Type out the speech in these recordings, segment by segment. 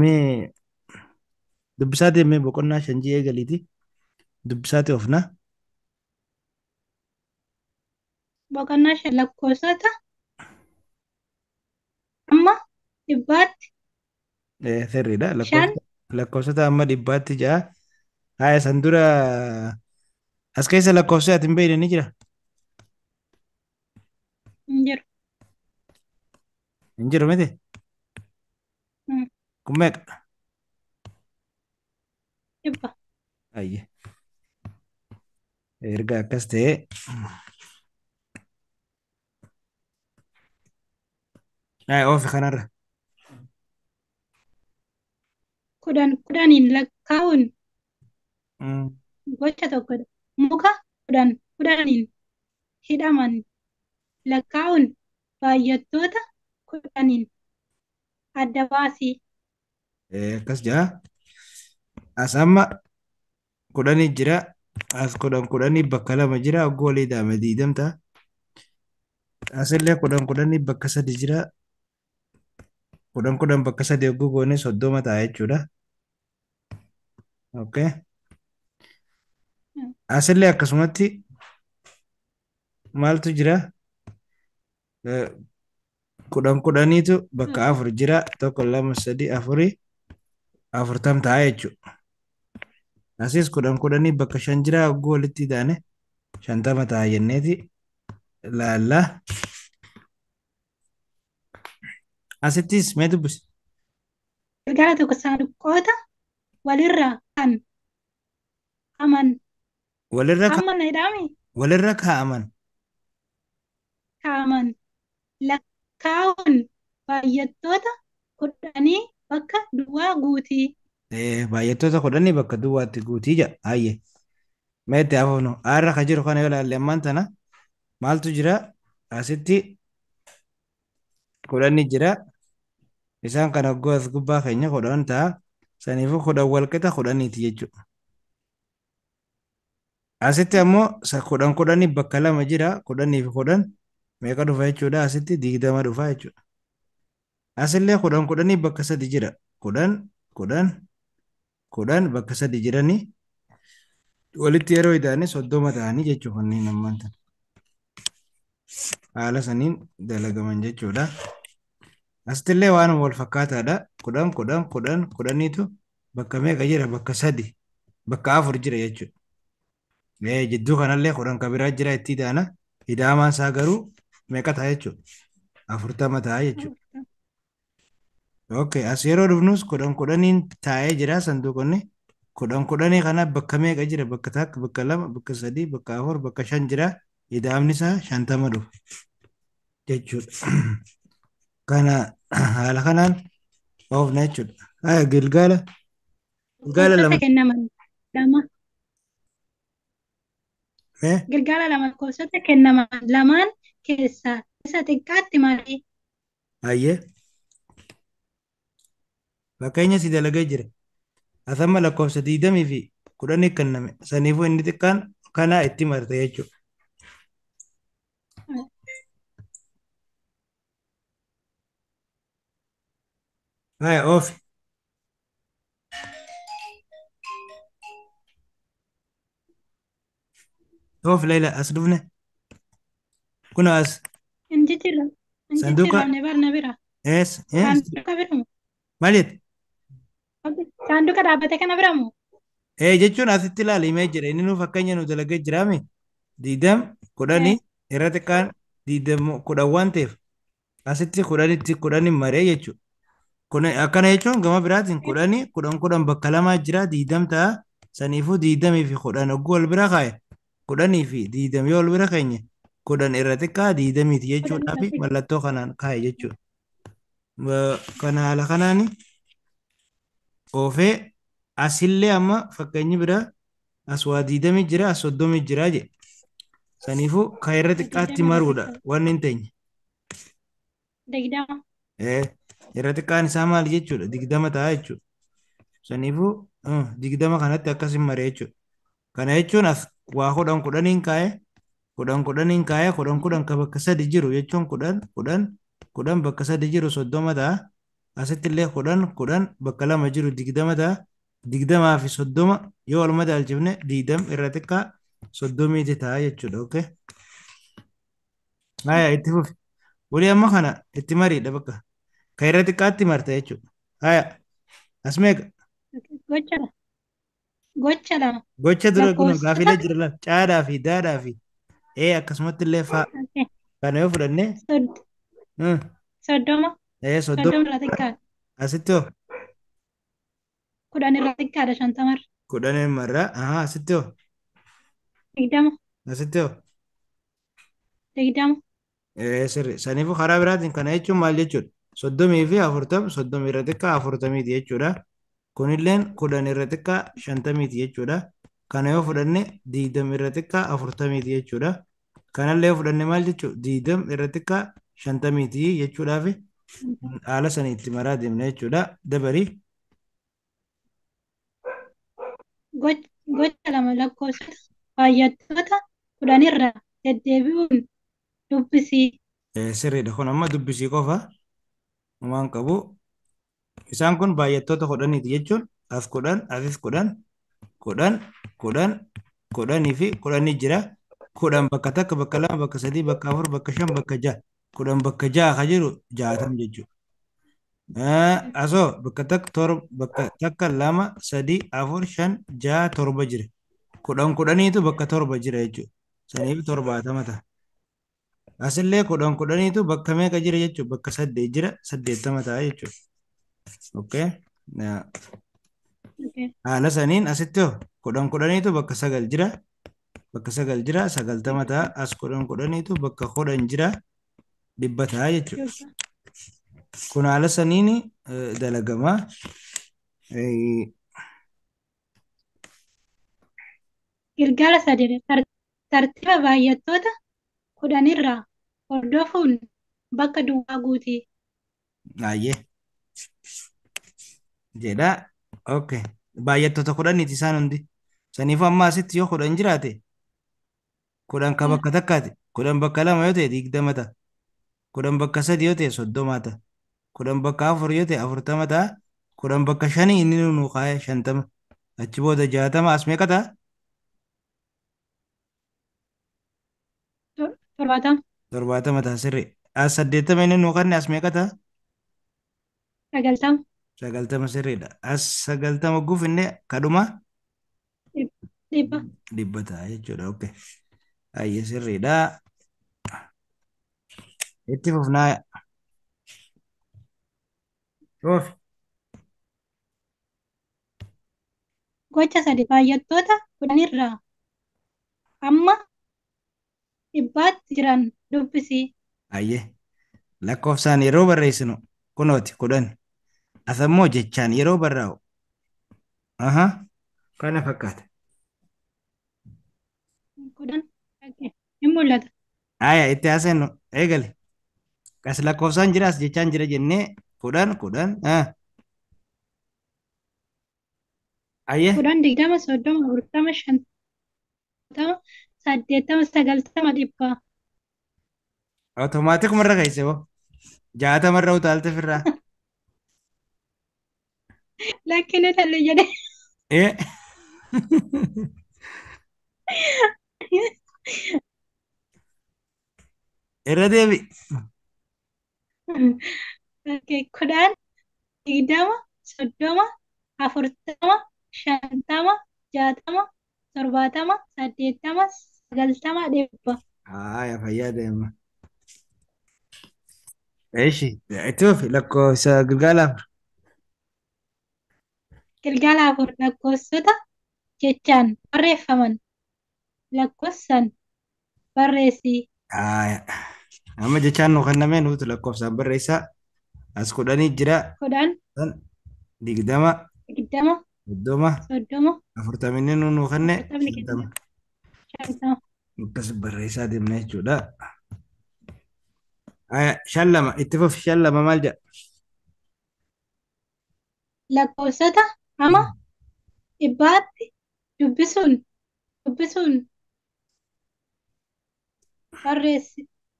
Mee dubbisaati mee boqonnaa shan ji'ee galiiti. Dubbisaati ofna. Boqonnaa shan lakkoofsota amma dhibbaatti Sirriidha. shan Lakkoofsota amma dhibbaatti ja'a. Haya san dura as keessa lakkoofsa ati hin beekne ni jira. hin jiru. Hin jiru miti. Mm, Kun meeqa? Dhibba. Ayye. Erga akkas ta'e oofi kanarra. Kudhaniin lakkaa'uun Mm. gocha tokkodha. Muka kudhaniin hidhaman lakkaa'uun baay'attoota kudhaniin adda baasii. Akkas ja'a. As amma kudhanii jira. As kudhanii bakka lama jira. Hogguu walii daame diidamta. Asillee kudhanii bakka sadi jira. Kudhan bakka sadi hogguu goone soddoma ta'a jechuudha. Okay. Mm, Asillee akkasumatti maaltu jira? Eh, kudhaniitu bakka mm, afur jira. Tokko lama sadi afurii 40 ta'a jechuudha. Asis kudhanii bakka shan jira. Hogguu walitti daane 50 ta'a jenneeti laalla. Asittis mee dubbisi? Galgala tokko saanduqoota walirraa kan aman Walirra ka- amma hidhame walirra kaa'aman. kaa'aman lakkaa'uun baay'attoota kudhanii bakka duwwaa guutii. Baay'attoota kudhanii bakka duwwaatti guutii jedha. Hayyee. Meetti hafuunu aarra ka jiru kana yoo ilaalle ammaan tana maaltu jira? Asitti kudhanii jira. Isaan kana hogguu as gubbaa keenya kudhan ta'a. Saniifuu kudhan walqixa kudhaniiti jechuudha. Asitti ammoo kudhanii bakka lama jira. Kudhanii fi kudhan meeqa dhufa jechuudha? Asitti 20 dhufa jechuudha. Asillee kudhanii bakka sadi jira. Kudhan bakka sadi jiranii walitti yeroo idaane 30 ta'anii jechuudha kanneen ammaan tana. Haala saniin dalagaman jechuudha. Asittillee waan wal fakkaataadha. Kudhaniitu bakka meeqa jira? Bakka sadi, bakka afur jira jechuudha. Jidduu kanallee kudhan ka biraa jira itti idaana. Idaamaan isaa garuu meeqa ta'a jechuudha? 40 ta'a jechuudha. Okay, as yeroo dhufnus kudhaniin taa'ee jira sanduuqonni. Kudhanii kana bakka meeqa jira? Bakka takka, bakka lama, bakka sadii, bakka afur, bakka shan jira. Idaamni isaa 50 dhufa jechuudha. Kana haala kanaan oofna jechuudha. Gilgaala Lakkoofsota lama. kennaman lama. Eh, Galgala lama lakkoofsota kennaman lamaan keessaa isa xiqqaatti malee Hayyee. Fakkeenya si dalagee jira. Asamma lakkoofsa 20 fi 10 kenname. Saniifuu inni xiqqaan kanaa itti marte jechuudha. Oofi. Oofi Leila as dhufne. Kun as inji jira. Inji sanduuqa jira ne barna bira. ees Saanduqa biramu. maal jette? Saanduqa dhaabbate kana biramu. Jechuun asitti ilaalimee jira. Inni nu fakkeenya nu dalagee jiraame. 20 Eh, 10 irra xiqqaan 20 10 waan ta'eef asitti 10 maree jechuudha. Kun akkana jechuun gama biraatiin kudhan bakka lamaa jira 20 ta'a. Saniifuu 20 fi 10 hogguu wal bira kaa'e 10 fi 20 yoo wal bira keenye 10 irra xiqqaa 20 kudhan jechuudhaa fi irratti mallattoo kanaan kaa'e jechuudha. Kana haala kanaan oofee asillee amma fakkeenyi biraa as waa 20 jira as 30 jira jedhe. Saniifuu kan irra xiqqaatti digdama irratti maruudha wanni hin teenye. digdama. Irra xiqqaan isaa maali jechuudha? 20 ta'a jechuudha. Saniifuu 20 kanatti akkasin maree jechuudha. Kana jechuun as waa kudhaniin kaa'ee kudhan ka bakka sadi jiru jechuun kudhan bakka sadi jiru 30 ta'a. asittillee kudhan bakka lama jiru digdama ta'a. Digdamaa fi soddoma yoo wal madaalchifne digdam irra xiqqaa soddomiiti ta'a jechuudha. Okay. Haya itti fufi. Walii amma kana itti mariidha bakka. Kan irra xiqqaatti marta jechuudha. Haya as meeqa? Gocha lama. Gocha lama. Gocha dura kun Lakkoofsota gaafiilee jira laal caadhaa fi daadhaa fi akkasumatti illee faa okay. kana yoo fudhanne Sod- hmm, soddoma. soddoma Soddoma irraa xiqqaadha. asitti hoo 10 irraa xiqqaadha. 50 kudhan marraa asitti hoo 20 asitti hoo 20 sirri saniifuu karaa biraatiin kana jechuun maal jechuudha soddomii fi afurtam soddomii irra xiqqaa afurtamiiti jechuudha kunilleen kudhan irra xiqqaa shantamiiti jechuudha kana yoo fudhanne diidam irra xiqqaa afurtamiiti jechuudha kanallee yoo fudhanne maal jechuudha diidam irra xiqqaa shantamiiti jechuudhaa fi haala sanii itti maraa deemna jechuudha dabarii Gocha lama lakkoofsota baay'attoota 10 irraa deddeebi'uun dubbisii. sirriidha kun amma dubbisii qofa waan qabu isaan kun baay'attoota kudhaniiti jechuun as kudhan asis kudhan kudhan kudhan kudhanii fi kudhanii jira kudhan bakka takka bakka lama bakka sadii bakka afur bakka shan bakka ja'a kudhan bakka ja'a ka jiru jaatam jechuudha. Asoo bakka takka lama sadii afur shan ja'a torba jira kudhaniitu bakka torba jira jechuudha saniif torbaatama ta'a. Asillee kudhaniitu bakka meeqa jira jechuudha bakka saddeet jira saddeettama ta'a jechuudha. Okay. Okay. Haala saniin asitti hoo kudhaniitu bakka sagal jira bakka sagal jira sagaltama ta'a as kudhaniitu bakka kudhan jira dhibba ta'a jechuudha. Kun haala saniin dalagamaa. Galgala sadii tartiiba baay'attoota 10 irraa hordofuun bakka duwwaa guutii. Ayyee jedha. Okay. Baay'attoota kudhaniiti isaan hundi. Saniifuu amma asitti yoo kudhan jiraate kudhan ka bakka takkaati. Kudhan bakka lama yoo ta'e digdama ta'a. Kudhan bakka sadi yoo ta'e soddoma ta'a. Kudhan bakka afur yoo ta'e afurtama ta'a. Kudhan bakka shanii inni nu kaa'e shantama. Achi booda jaatama as meeqa ta'a? 70 Torbaatama ta'a sirri. As saddeettama inni nu kanne as meeqa ta'a? 90 Sagaltama sirriidha. As sagaltama gufinne kadhuma dhibba. dhibba ta'a jechuudha. Okay. Ayyee sirriidha. Itti fufnaa. Oofi. Gocha sadii baay'attoota 10 irraa amma dhibbaatti jiran dubbisii. Ayyee. Lakkoofsaan yeroo barreessinu kunooti kudhan. Asammoo jechaan yeroo barraa'u. Kana fakkaata. 10 hin mul'ata. Itti haaseennu eegale. As lakkoofsaan jira as jechaan jira jennee kudhan. Ayyee. 10 20 30 40 50 80 90 dhibba. Automaatikuma irra keessee hoo. Jaatama irra utaalte firraa. Lakkini tallee jedhe. Ee. Irra deebi. Okay, 10 20 30 40 50 60 70 80 90 dhibba. Fayyaa deema. Eeshi. Itti fufi lakkoofsa Gilgaalaaf. Galgala afur lakkoofsota jechaan barreeffaman lakkoofsan barreessii. Amma jechaan nu kennamee nuti lakkoofsaan barreessaa. As kudhanii jira. 10 digdama 20 soddoma 30 afurtaminni nu kenne afurtamni shantama. shantama. Akkas barreessaa deemna jechuudha. Shan lama itti fufi shan lama maal jedha? Lakkoofsota amma dhibbaatti dubbisuun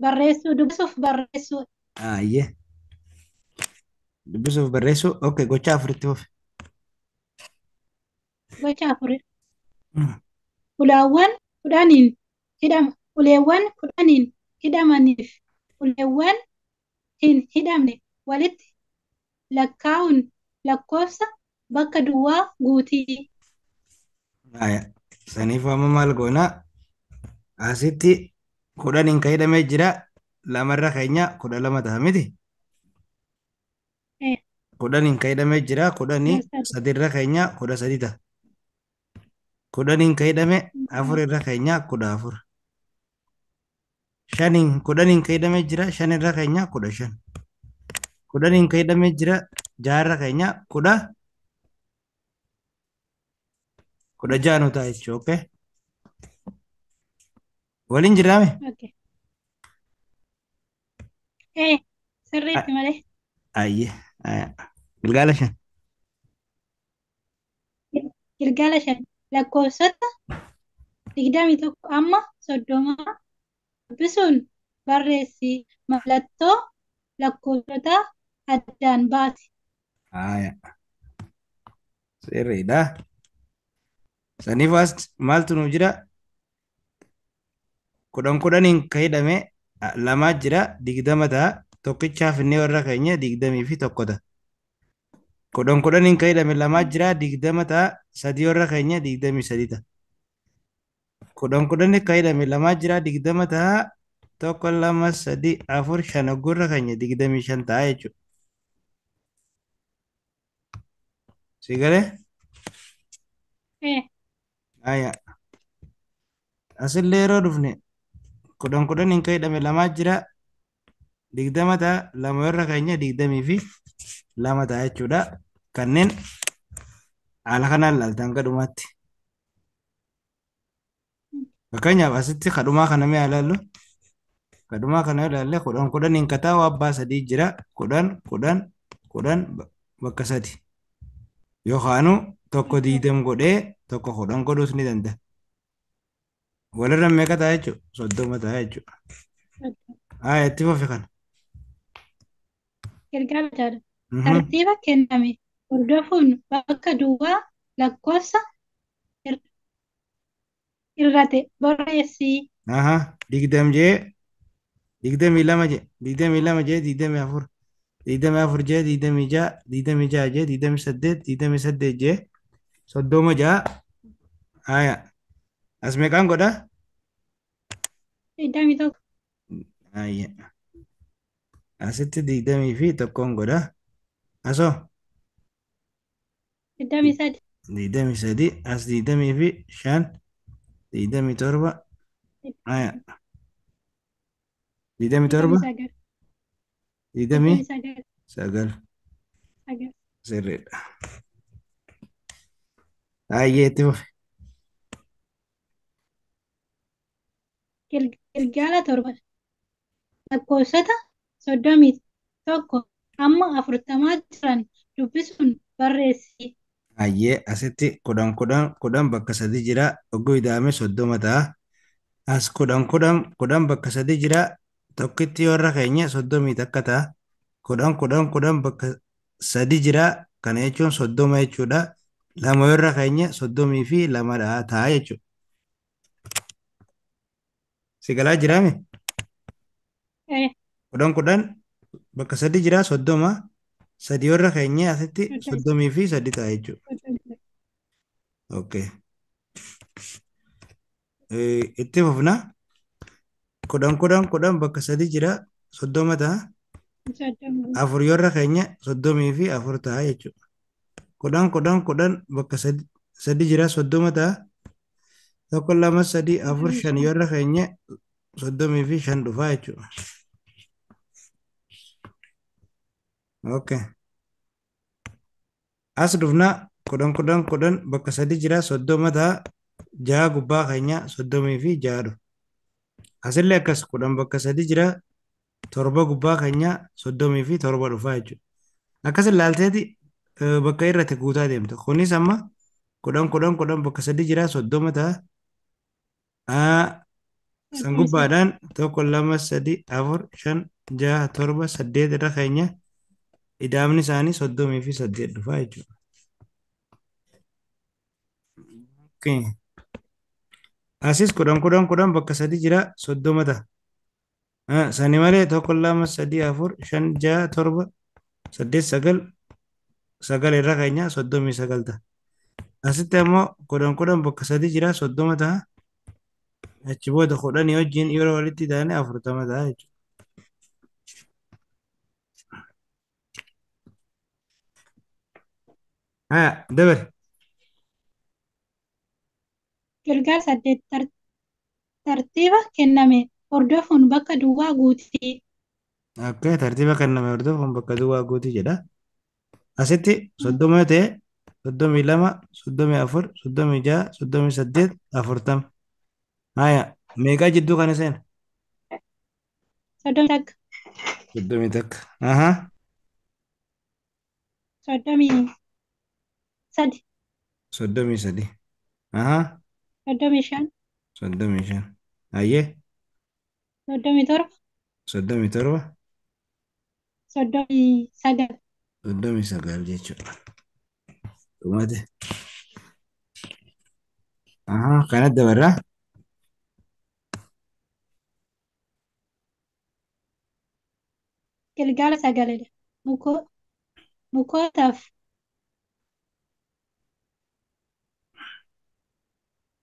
barreessuu dubbisuuf barreessuu. Ayyee. dubbisuuf barreessuu. Okay, gocha afuritti fufi. gocha afur. Ulaawwan kudhaniin uleewwan kudhaniin hidhamaniif uleewwan hin hidhamne walitti lakkaa'uun lakkoofsa bakka duwwaa guutii. Aya. Saniif amma maal goonaa? Asitti kudhaniin ka hidhamee jira. Lamarra keenya 12 ta'a miti. Eh, Kudhaniin ka hidhamee jira. Kudhanii sadi. sadirra keenya 13 ta'a. Kudhaniin ka hidhame afurirra keenya 14. Kudhaniin ka hidhamee jira. Shanirra keenya 15. Kudhaniin ka hidhamee jira. Jaarra keenya 16 nu ta'a jechuudha. Okay. Waliin jiraame? Okay. Sirriitti malee. Ayyee. Gilgaala 5. Gilgaala 5 lakkoofsota 21 amma 30 dubbisuun barreessi mallattoo lakkoofsota addaan baasi. Aya. Sirriidha. Saniif as maaltu nu jira? Kudhaniin ka hidhame lamaa jira 20 ta'a. Tokkichaaf inni warra keenya 21 ta'a. Kudhaniin ka hidhame lamaa jira 20 ta'a. Sadii warra keenya 23 ta'a. Kudhaniin ka hidhame lamaa jira 20 ta'a. Tokko lama sadii afur shan ogurra keenya 25 ta'a jechuudha. Si galee? Aya. Asillee yeroo dhufne kudhaniin ka hidhame lamaa jira 20 ta'a. Lama warra keenya 22 ta'a jechuudha. Kanneen haala kanaan ilaaltan gadhumaatti. Fakkeenyaaf asitti kadhumaa kana mee ilaallu? Kadhumaa kana ilaalle kudhaniin ka taa'u abbaa sadii jira. 10 bakka 3. Yookaanu tokko 20 godhee tokko 10 godhuus ni danda'a. Walirra meeqa ta'a jechuudha? 30 ta'a jechuudha. Haa itti fufi kana. Gilgaala 6 tartiiba kenname hordofuun bakka duwwaa lakkoofsa irratti barreessi. 20 jee 22 jee 22 jee 24 24 jee 26 26 jee 28 28 jee 36. Haa as meeqaan godha? 21 Haa asitti 20 fi tokkoon godha. Asoo 23 23 as 20 fi 5 27. Haa 27 29 sirriidha. Baay'ee itti fufi. Gilgaala 7 lakkoofsota 31 amma 40 jiran dubbisuun barreessi. Baay'ee asitti 10 bakka 3 jira. Ogguu ida'ame 30 ta'a. As 10 bakka 3 jira. Tokkitti warra keenya 30 takka ta'a. 10 bakka 3 jira. Kana jechuun 30 jechuudha. Lama warra keenya 30 fi 2 ta'a jechuudha. Si galaa jiraame? 10 bakka 3 jira 30. Sadii warra keenya asitti 30 fi 3 ta'a jechuudha. Okay. Itti fufna. 10 bakka 3 jira 30 ta'a. Afur warra keenya 30 fi 4 ta'a jechuudha. 10 bakka 3 jira 30 ta'a. Tokko lama sadii afur 5 warra keenya 30 fi 5 dhufaa jechuudha. Okay. As dhufna 10 bakka 3 jira 30 ta'a. 6 gubbaa keenya 30 fi 6 dhufa. Asillee akkas 10 bakka 3 jira 7 gubbaa keenya 30 fi 7 dhufaa jechuudha. Akkas ilaalteeti bakka irratti guutaa deemta. Kunis amma 10 bakka 3 jira 30 ta'a. San gubbaadhaan 1 2 3 4 5 6 7 8 irra keenya Idaamni isaanii 38 dhufa jechuudha. Okay. Asis 10 bakka sadii jira 30 ta'a. Sani malee tokko lama sadii afur shan ja'a torba saddeet sagal irra keenya 39 ta'a. Asitti ammoo 10 bakka sadii jira 30 ta'a. Achi booda 10 wajjin yeroo walitti taane 40 ta'a jechuudha. Dabale. Gilgaal 8 tartiiba kenname hordofuun bakka duwwaa guutii. Akka tartiiba kenname hordofuun bakka duwwaa guutii jedha. Asitti 30 yoo ta'e 32 34 36 38 40. Meeqaa jidduu kana seena? 30 Soddomii takka. 33 33. 35 35. Ayyee 37 37. 39 39 jechuudha. Dhumate. Kanatti dabarraa. Gilgaala 9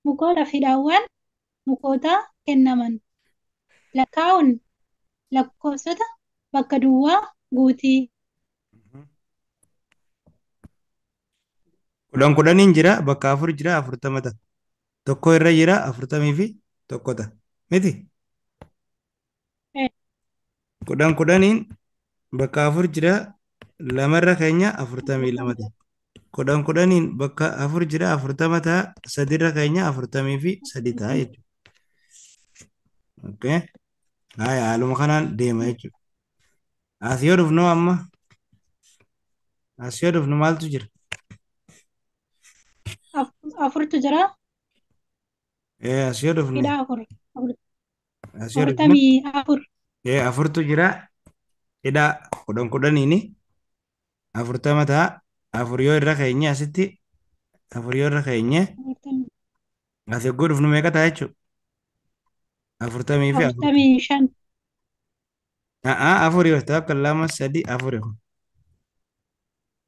mukootaaf hidhaawwan mukootaa kennaman lakkaa'uun lakkoofsota bakka duwwaa guutii. 10 jira bakka 4 jira 40 ta'a. Tokko irra jira 41 ta'a. Miti? 10 bakka 4 jira lamarra keenya 42 ta'a. 10 bakka 4 jira 40 ta'a. Sadirra keenya 43 ta'a jechuudha. Okay. Haaluma kanaan deema jechuudha. As yoo dhufnu amma as yoo dhufnu maaltu jira? Afurtu jira As yoo dhufne hidhaa afur as yoo dhufnu 44 afurtu jira hidhaa 10 40 ta'a. Afur yoo irra keenye asitti afur yoo irra keenye as yoo dhufnu meeqa ta'a jechuudha? 40 fi 45 afur yoo ta'u akka lama sadii afur yoo.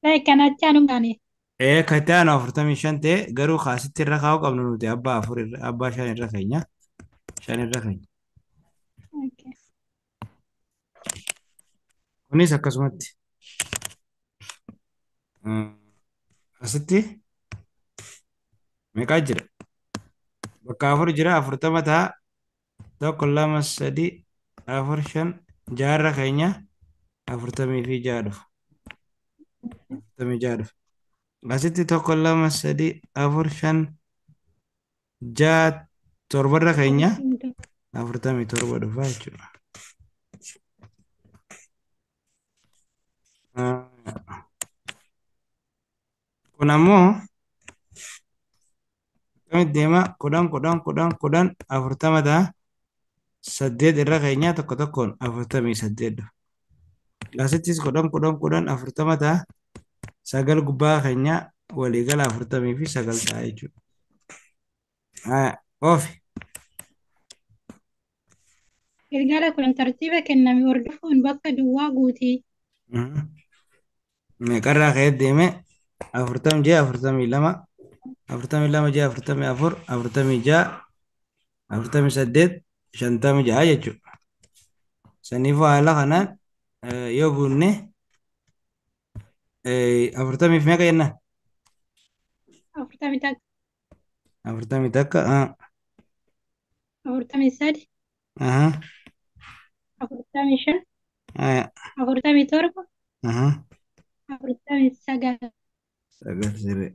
kanatti aanuudhaani. Kataan 45 ta'e garuu kaasitti irra kaa'uu qabnu nuti abbaa afur irra abbaa 5 irra keenya 5 irra keenya. Kunis akkasumatti asitti meeqaa jira? Bakka afur jira 40 ta'a. Tokko lama sadii afur 5 6 irra keenya 46 dhufu. 46 dhufu. Asitti tokko lama sadii afur 5 6 7 irra keenya 47 dhufa jechuudha. Kun ammoo akkamitti deema? 10 40 ta'a. 8 irra keenya tokko tokkoon 48 dhufa. Asittis 10 40 ta'a. 9 gubbaa keenya waliigala 49 ta'a jechuudha. Oofi. Gilgaala kun tartiiba kenname hordofuun bakka duwwaa guutii. Meeqarraa ka'ee deeme 46 42 42 6 44 46 48 56 jechuudha. Saniifuu haala kanaan yoo buunne 40 fi meeqa jennaan? 40 takka 40 takka 43 45 47 49 sagal siree.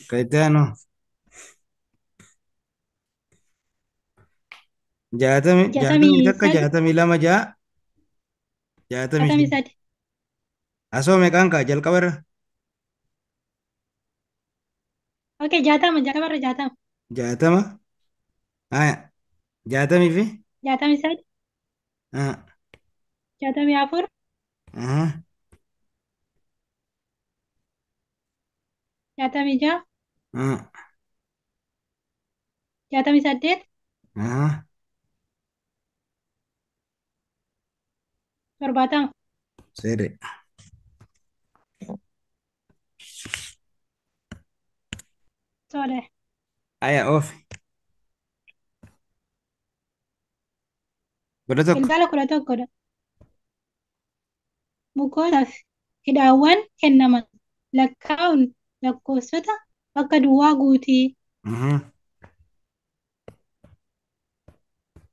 Kayitaano 60 takka 62 ja'a 63 asoo meeqaan kaa jalqabarra? Oke, 60 jalqabarra 60 60 60 fi 63 64, Aha. 66, Ah. 68, Aha. 70. Sirri. Tole. Aya oofi. Godha tokko. Galgala 11dha. Mukootaaf hidhaawwan kennaman lakkaa'uun lakkoofsota bakka duwwaa guutii. Mhm.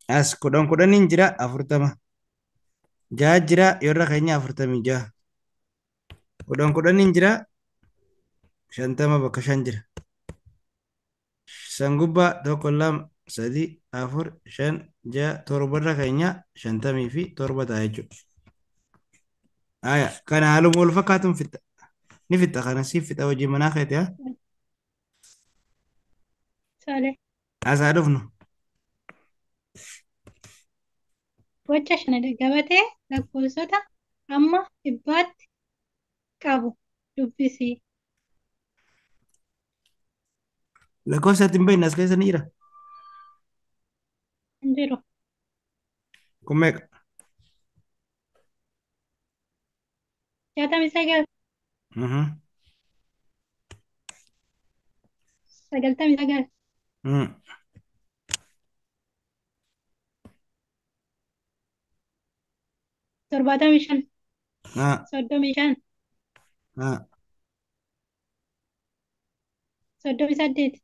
As kudhaniin jira 40. Ja'a jira yorra keenya 46. Kudhaniin jira 50 bakka 5 jira. Sangubbaa tokko lama sadii afur shan ja'a torbarra keenya 57 ta'a jechuudha. Aya kana haaluma wal fakkaatuun fixa. Ni fixa kana siif fixa hojii manaa keeti haa. Tole. Asaa dhufnu. Gocha shana gabatee lakkoofsota hamma dhibbaatti qabu dubbisi. Lakkoofsa ittiin bahin as keessa ni jira. Hin jiru. Kun meeqa? 69, Mhm. 99, Mhm. 75, Ah. 35, Ah. 38,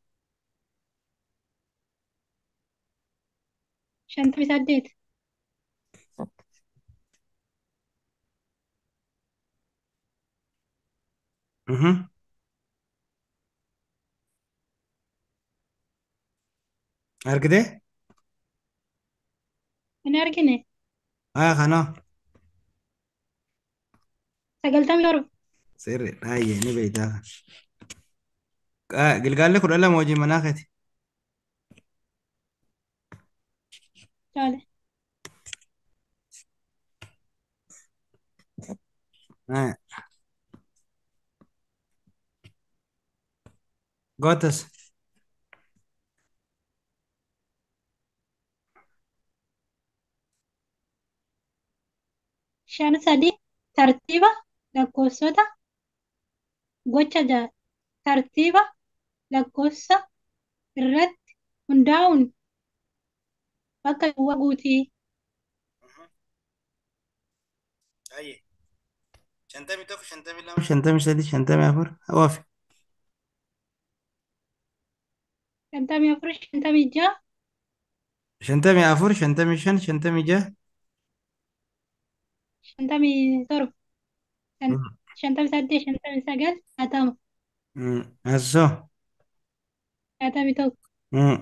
58, Mhm. Argitee? hin argine. Aya kanoo. 97, Sirri dhaayyee ni beektaa. Gilgaalli 12 hojii manaa keeti. tole. Aya. Gootas. 53, tartiiba lakkoofsota gocha ja'a. Tartiiba lakkoofsa irratti hundaa'uun bakka duwwaa guutii. Dhaayyee. 51 52 53 54 hawaafi. 54, 56, 54 55 56. 57, 58, 59, 60, Asoo. 61, Mhm.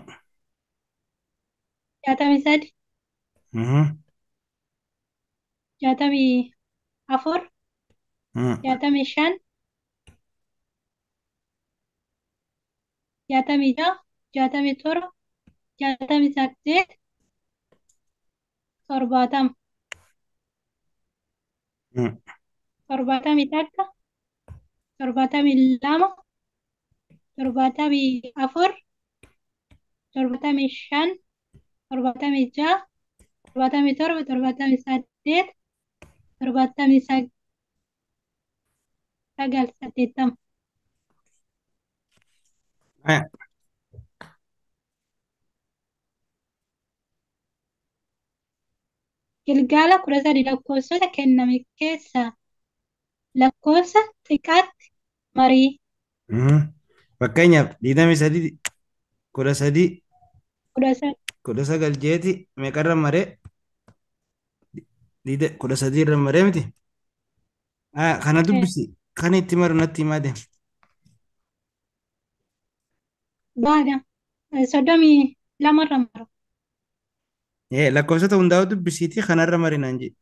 63, Mhm. 64, Mhm. 65, 66, 67, 68, 70, Mhm. 71, 72, 74, 75, 76, 77, 78, 79, 80. Aya. Gilgaala 13 lakkoofsota kenname keessaa lakkoofsa xiqqaatti marii. Mhm. Fakkeenyaaf 23 13 13, 19 jeeti meeqarra maree 13 irra maree miti. Kana dubbisi kan itti maru natti himaa deema. baadha. 32 irra mara. Lakkoofsota hundaa'u dubbisiiti kanarra marinaan jedhu.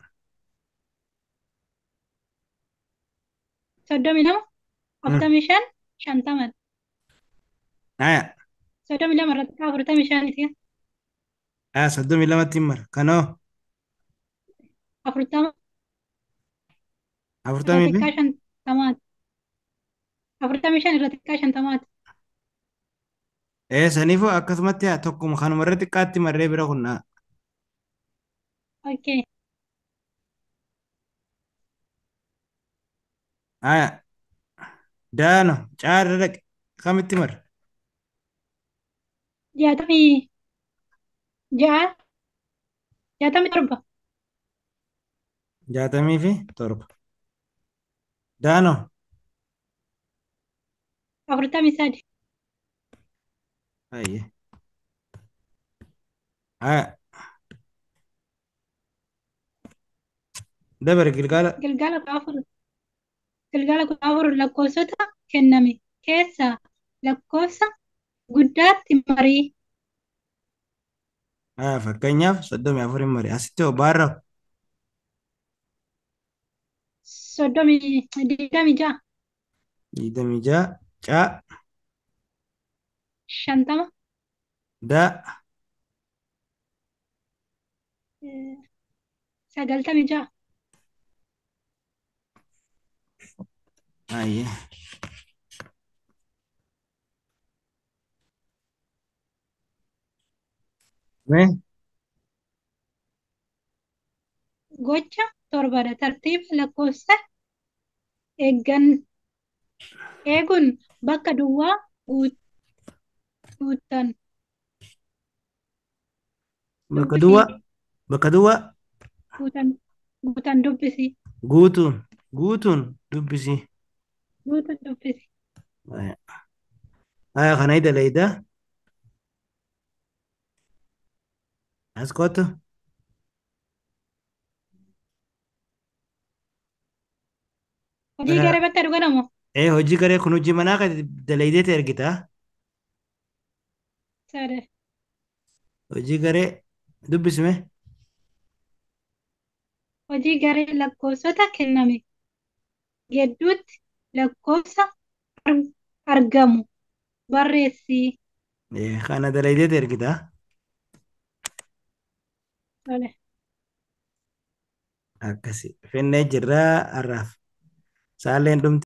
32, 45, 50. Aya. 32 irratti 45 Aya 32tti mara kanoo. 40. irra Afurtamii fi xiqqaa shantamaati. 45 irra xiqqaa shantamaati. saniifuu akkasumatti tokkuma kanuma irra xiqqaatti marree bira kunnaa. Okay. Aya daano caarra dhaqe kamitti marre? 66 67. 67. Daano 43. ayye. Aya dabar gilgaala Galgala 14. Galgala 14 lakkoofsota kenname keessaa lakkoofsa guddaatti marii. fakkeenyaaf 34 marre asitti hoo baarra 26. 26 caa 50. daa 96. ayye. Mee Gocha torbadha. Tartiiba lakkoofsa eeguun bakka duwwaa guutan bakka dubbisi. duwwaa bakka duwwaa Guutan dubbisi. guutuun dubbisi. Guutan dubbisi. Aya kana idalayda as kottu Hojii garee bakka dhuganamu. hojii garee kun hojii manaa kan dalaydeeti ergita. Sare. Hojii garee dubbisime. Hojii garee lakkoofsota kenname gidduutti lakkoofsa argamu barreessi. Kana dalaydeeti ergita. Sare. Akkasi finnee jirraa har'aaf saaleen dhumti.